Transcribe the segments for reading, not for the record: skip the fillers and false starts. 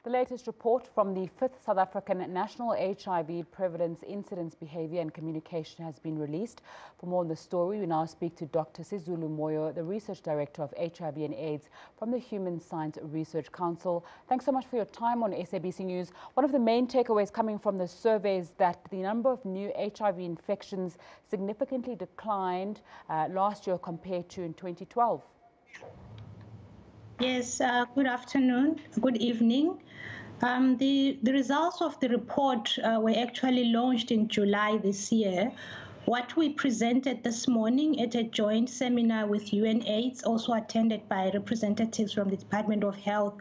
The latest report from the 5th South African National HIV Prevalence, Incidence, Behaviour and Communication has been released. For more on the story, we now speak to Dr Sizulu Moyo, the Research Director of HIV and AIDS from the Human Science Research Council. Thanks so much for your time on SABC News. One of the main takeaways coming from the survey is that the number of new HIV infections significantly declined last year compared to in 2012. Yes, good afternoon, good evening. The results of the report were actually launched in July this year. What we presented this morning at a joint seminar with UNAIDS, also attended by representatives from the Department of Health,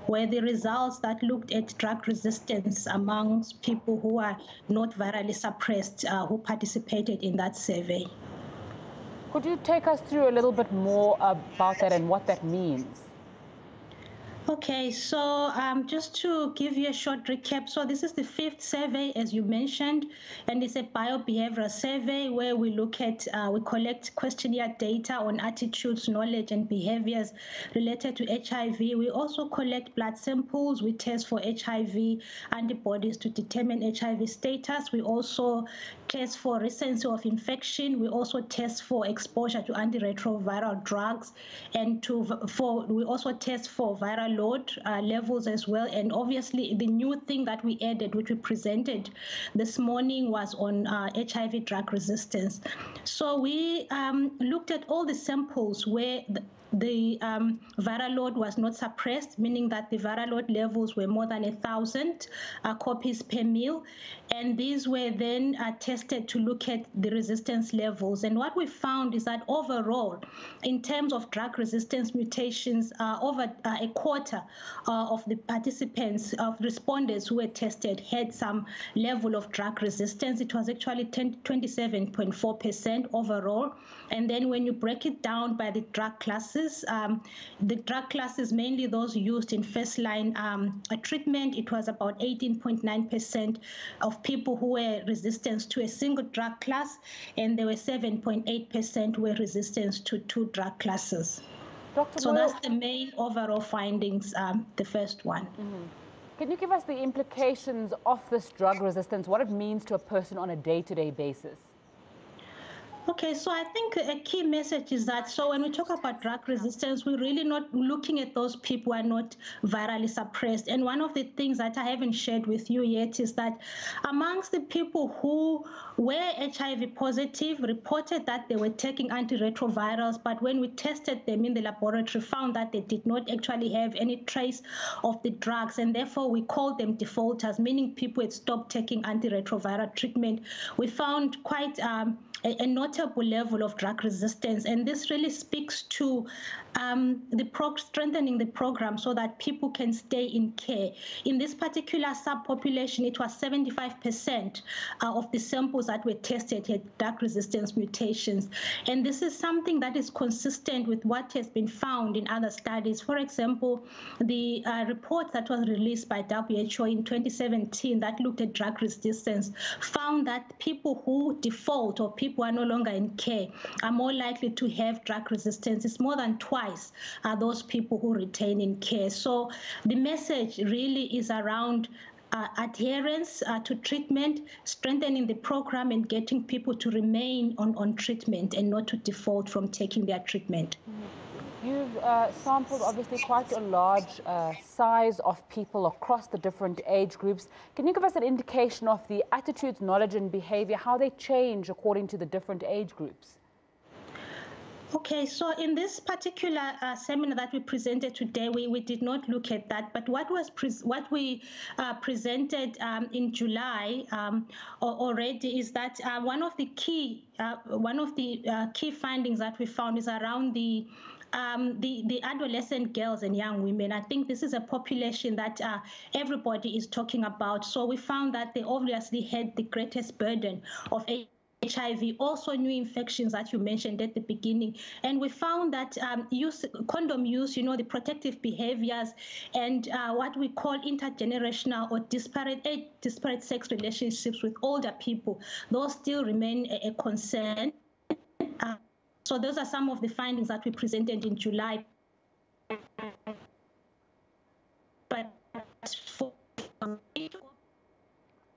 were the results that looked at drug resistance amongst people who are not virally suppressed, who participated in that survey. Could you take us through a little bit more about that and what that means? Okay, so just to give you a short recap, so this is the 5th survey, as you mentioned, and it's a biobehavioral survey where we look at, we collect questionnaire data on attitudes, knowledge, and behaviors related to HIV. We also collect blood samples. We test for HIV antibodies to determine HIV status. We also test for recency of infection. We also test for exposure to antiretroviral drugs, and we also test for viral load levels as well. And obviously the new thing that we added, which we presented this morning, was on HIV drug resistance. So we looked at all the samples where the viral load was not suppressed, meaning that the viral load levels were more than 1,000 copies per mil. And these were then tested to look at the resistance levels. And what we found is that overall, in terms of drug resistance mutations, over a quarter of the participants, of responders who were tested, had some level of drug resistance. It was actually 27.4% overall. And then when you break it down by the drug classes, mainly those used in first-line treatment, it was about 18.9% of people who were resistant to a single drug class, and there were 7.8% were resistant to 2 drug classes. So that's the main overall findings, the first one. Can you give us the implications of this drug resistance, what it means to a person on a day-to-day basis? Okay, so I think a key message is that, so when we talk about drug resistance, we're really not looking at those people who are not virally suppressed. And one of the things that I haven't shared with you yet is that amongst the people who were HIV positive, reported that they were taking antiretrovirals, but when we tested them in the laboratory, found that they did not actually have any trace of the drugs, and therefore we called them defaulters, meaning people had stopped taking antiretroviral treatment. We found quite a notable level of drug resistance, and this really speaks to strengthening the program so that people can stay in care. In this particular subpopulation, it was 75% of the samples that were tested had drug resistance mutations, and this is something that is consistent with what has been found in other studies. For example, the report that was released by WHO in 2017 that looked at drug resistance found that people who default, or people who are no longer in care, are more likely to have drug resistance. It's more than twice those people who retain in care. So the message really is around adherence to treatment, strengthening the program, and getting people to remain on treatment and not to default from taking their treatment. You've sampled obviously quite a large size of people across the different age groups. Can you give us an indication of the attitudes, knowledge and behavior, how they change according to the different age groups? Okay, so in this particular seminar that we presented today, we did not look at that. But what we presented in July already is that one of the key findings that we found is around the adolescent girls and young women. I think this is a population that everybody is talking about. So we found that they obviously had the greatest burden of HIV, also new infections that you mentioned at the beginning. And we found that condom use, the protective behaviors, and what we call intergenerational or disparate sex relationships with older people, those still remain a concern. So those are some of the findings that we presented in July. But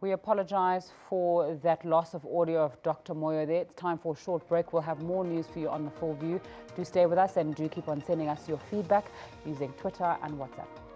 We apologize for that loss of audio of Dr. Moyo there. It's time for a short break. We'll have more news for you on The Full View. Do stay with us and do keep on sending us your feedback using Twitter and WhatsApp.